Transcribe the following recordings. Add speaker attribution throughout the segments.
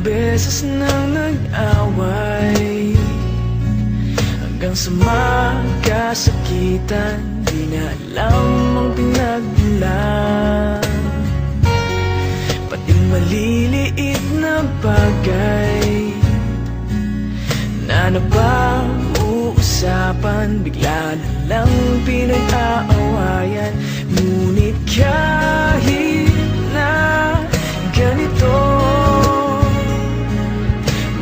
Speaker 1: beses nang nag-away, hanggang sa magkasakitan, di na alam ang pinagmulan. Pati maliliit na bagay na napag-uusapan, bigla na lang pinag-aawayan. Ngunit kahit na ganito,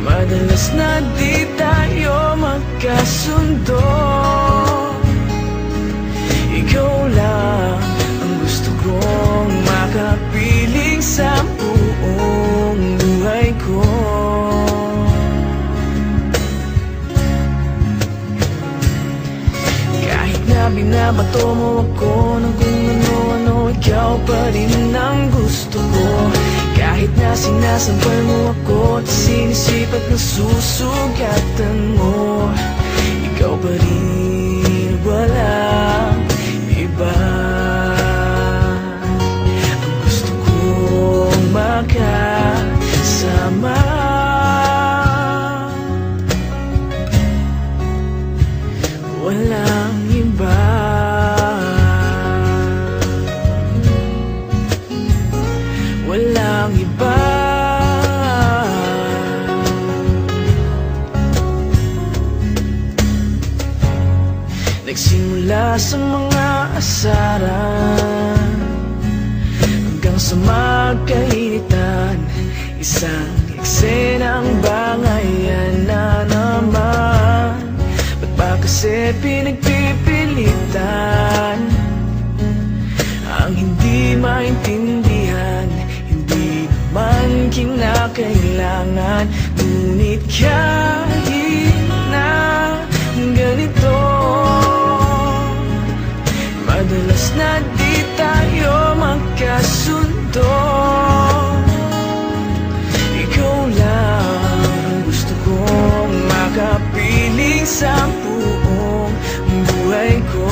Speaker 1: madalas na di tayo magkasundo. Ikaw lang ang gusto kong makapiling sa buong buhay ko. Kahit na binabato mo ako ng kung ano-ano, ikaw pa rin ang gusto ko. Kahit na sinasampal mo ako at sinisipat na susugatan mo, ikaw pa rin, walang iba. Ang gusto kong makasama, walang iba. Walang iba. Nagsimula sa mga asaran hanggang sa magkainitan, isang eksenang bangayan na naman. Ba't ba kasi pinagpipilitan ang hindi maintindihan? Hindi naman kinakailangan. Ngunit kahit na ganito, madalas na di tayo magkasundo. Ikaw lang ang gusto kong makapiling sa buong buhay ko.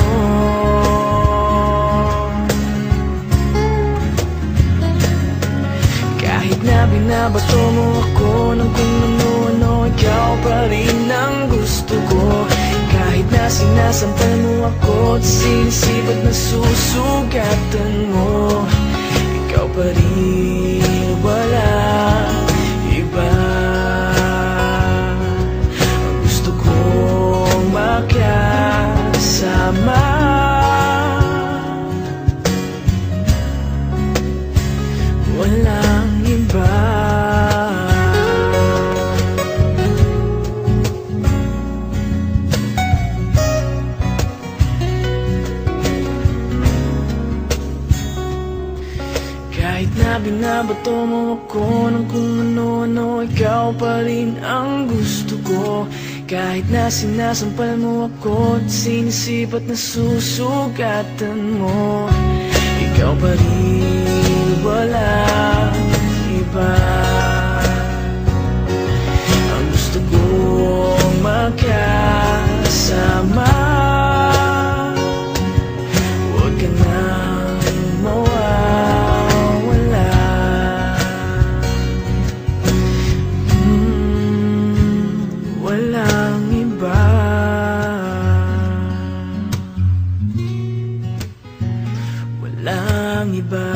Speaker 1: Kahit na binabato mo ako ng kung ano-ano, ikaw pa rin ang gusto ko. Kahit na sinasampal mo ako at sinisipat na susugatan mo, ikaw pa rin, walang iba. Ang gusto kong makasama, walang iba. Kahit na binabato mo ako ng kung ano-ano, ikaw pa rin ang gusto ko. Kahit na sinasampal mo ako at sinisipat na susugatan mo, ikaw pa rin, walang iba. Ang gusto kong makasama, huwag ka nang mawawala. Walang iba. Walang iba.